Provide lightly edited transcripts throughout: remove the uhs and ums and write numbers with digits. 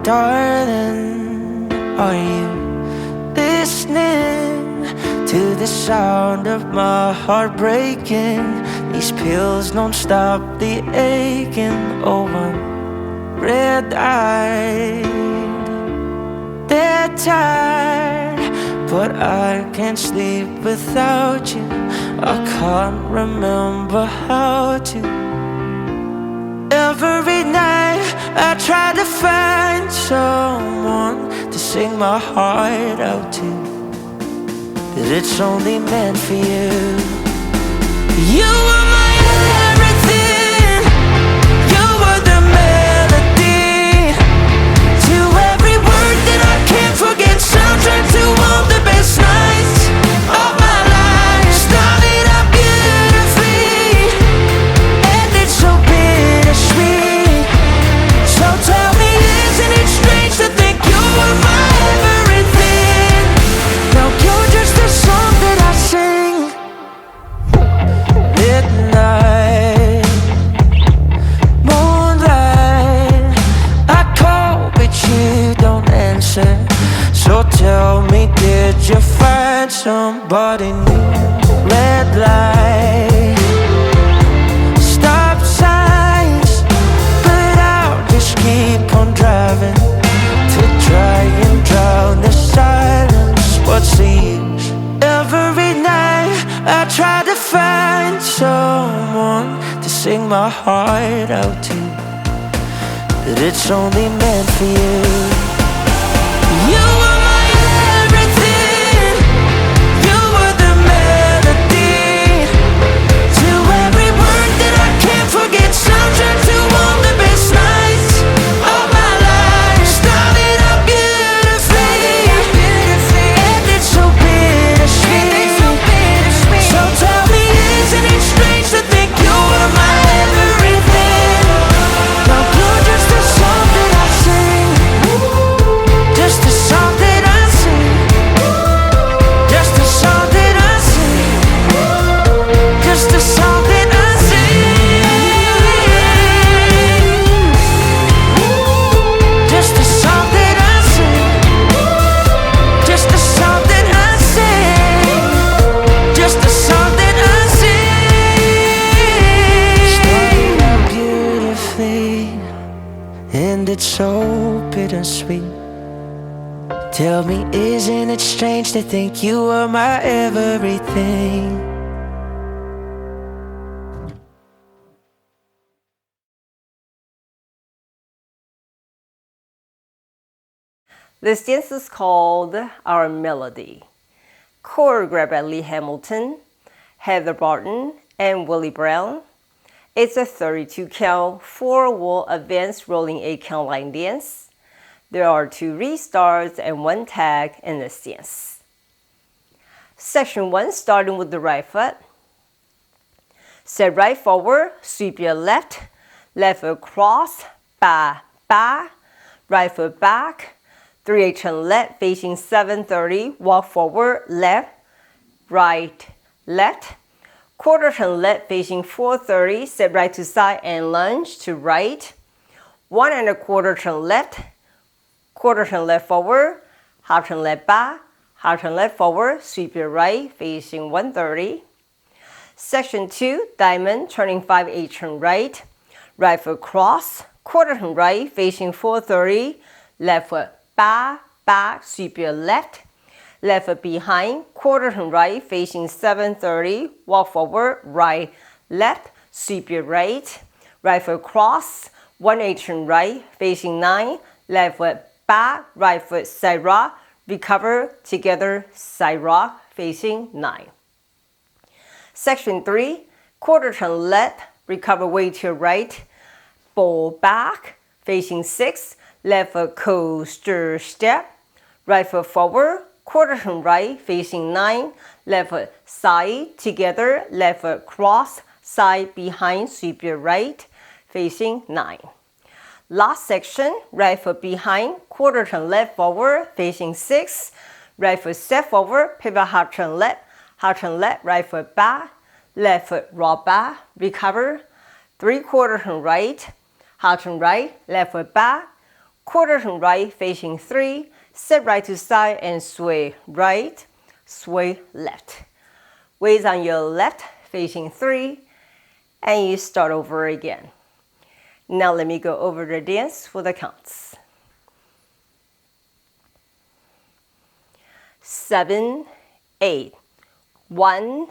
Darling, are you listening to the sound of my heart breaking? These pills don't stop the aching. Oh, I'm red-eyed, dead tired, but I can't sleep without you. I can't remember how to. Every night I try to find someone to sing my heart out to, but it's only meant for you. You are my everything. You were the melody to every word that I can't forget. Soundtrack to all the best nights of my life. Started out beautifully, and it's so bittersweet. So tell me, isn't it strange to think you were my everything? Now you're just a song that I sing. Midnight, moonlight, I call but you don't answer. So tell me, did you find somebody new? Red light, stop signs, but I'll just keep on driving to try and drown the silence. What's the use? Every night I try to find someone to sing my heart out to, but it's only meant for you. You are my everything. You were the melody to every word that I can't forget. Soundtrack to all the best nights of my life. Started out beautifully, and it's so bittersweet. So tell me, isn't it strange to think you were my everything? Now you're just a song that I sing, just a song that I sing, just a song that I sing, just a song that I sing, just a song that I sing, just a song that I sing, just a song that I sing. Started out beautifully, and it's so bittersweet. Tell me, isn't it strange to think you were my everything? This dance is called Our Melody. Choreographed by Lee Hamilton, Heather Barton, and Willie Brown. It's a 32 count, 4-wall advanced rolling 8 count line dance. There are 2 restarts and 1 tag in this dance. Section 1, starting with the right foot. Step right forward, sweep your left, left foot cross, ba, ba, right foot back, 3/8 turn left, facing 730, walk forward, left, right, left, quarter turn left, facing 430, step right to side and lunge to right, 1 1/4 turn left, quarter turn left forward, half turn left back, half turn left forward, sweep your right, facing 130. Section 2, diamond, turning 5/8 turn right, right foot cross, quarter turn right, facing 430, left foot back, back, sweep your left, left foot behind, quarter turn right, facing 730, walk forward, right, left, sweep your right, right foot cross, 1/8 turn right, facing 9, left foot back, right foot side rock, recover, together, side rock, facing 9. Section 3, quarter turn left, recover way to your right, ball back, facing 6, left foot coaster step, right foot forward, quarter turn right, facing 9, left foot side, together, left foot cross, side behind, sweep your right, facing 9. Last section, right foot behind, quarter turn left forward, facing 6, right foot step forward, pivot half turn left, right foot back, left foot rock back, recover, 3/4 turn right, half turn right, left foot back, quarter turn right facing 3, step right to side and sway right, sway left. Weight on your left facing 3, and you start over again. Now let me go over the dance for the counts. 7, 8, 1,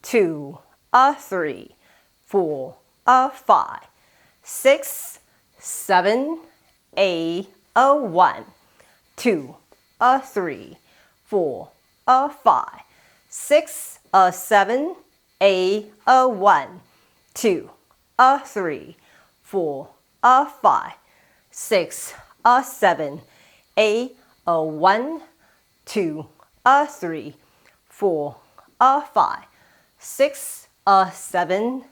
2, 3, 4, 5, 6, 7, 8, 1, 2, 3, 4, 5, 6, 7, 8, 1, 2, 3, 4, 5, 6, 7, 8, 1, 2, 3, 4, 5, 6, 7,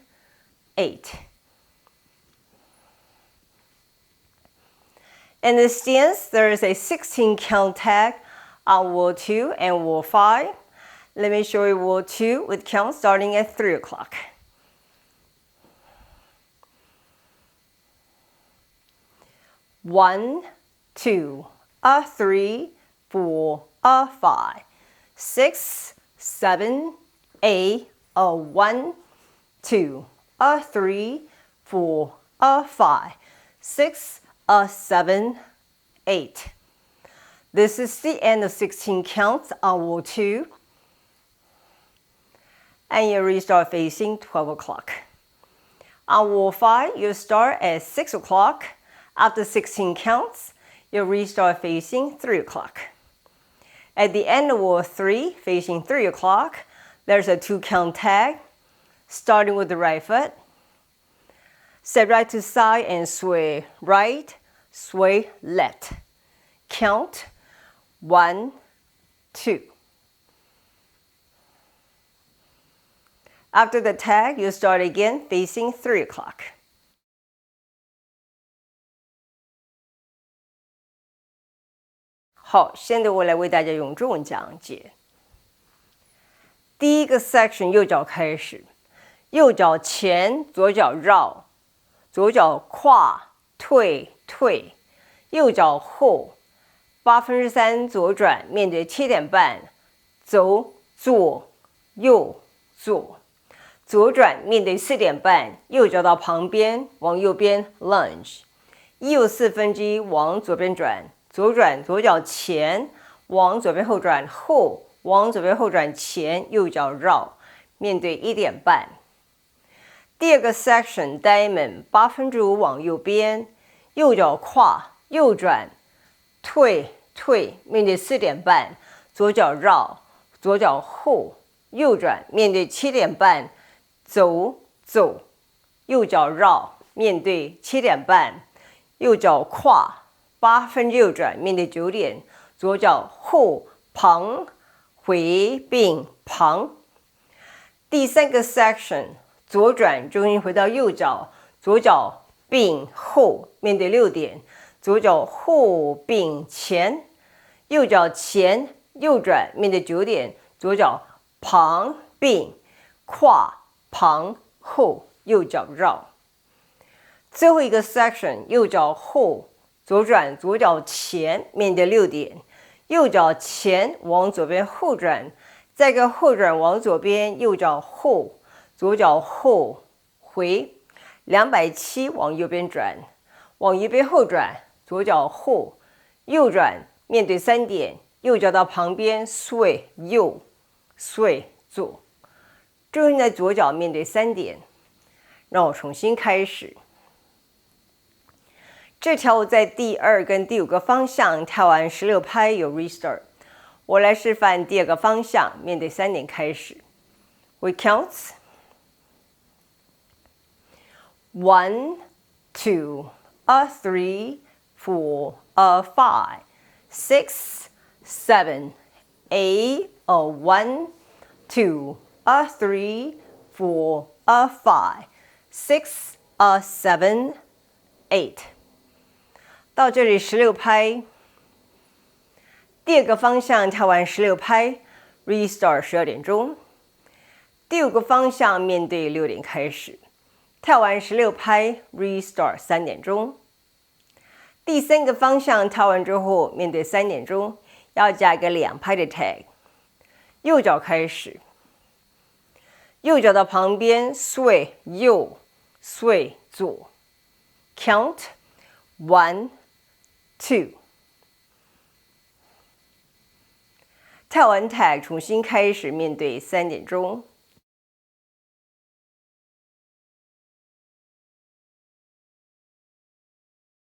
8. In this dance, there is a 16 count tag on wall 2 and wall 5. Let me show you wall 2 with count starting at 3 o'clock. 1, 2, 3, 4, 5, 6, 7, 8, 1, 2, 3, 4, 5, 6, 7, 8. This is the end of 16 counts on wall 2. And you restart facing 12 o'clock. On wall 5, you start at 6 o'clock. After 16 counts, you restart facing 3 o'clock. At the end of wall 3, facing 3 o'clock, there's a 2 count tag, starting with the right foot. Step right to side and sway right, sway left. Count 1, 2. After the tag, you start again facing 3 o'clock.好，现在我来为大家用中文讲解。第一个 section 右脚开始，右脚前，左脚绕，左脚跨退退，右脚后，3/8左转，面对7点半，走左右左，左转面对4点半，右脚到旁边，往右边 lunge， 右1/4往左边转。左转，左脚前，往左边后转后，往左边后转前，右脚绕，面对1点半。第二个 section diamond 5/8往右边，右脚跨，右转，退退，面对4点半，左脚绕，左脚后，右转，面对7点半，走走，右脚绕，面对7点半，右脚跨。8/8右转，面对9点，左脚后旁回并旁。第三个 section 左转，重心回到右脚，左脚并后，面对6点，左脚后并前，右脚前右转，面对9点，左脚旁并跨旁后，右脚绕。最后一个 section 右脚后。左转，左脚前，面对6点，右脚前往左边后转，再个后转往左边，右脚后，左脚后回，270往右边转，往右边后转，左脚后，右转面对3点，右脚到旁边 sway 右 sway 左，重心在左脚面对3点。让我重新开始。这条我在第2跟第5个方向跳完16拍有 restart。我来示范第2个方向，面对3点开始。We count 1, 2, 3, 4, 5, 6, 7, 8, 1, 2, 3, 4, 5, 6, 7, 8。到这里16拍，第2个方向跳完16拍 ，restart 12点钟。第5个方向面对6点开始，跳完16拍 ，restart 3点钟。第第3个方向跳完之后，面对3点钟，要加一个2拍的 tag。右脚开始，右脚的旁边 sway 右 sway 左 count 1 2。跳完 tag 重新开始面对3点钟，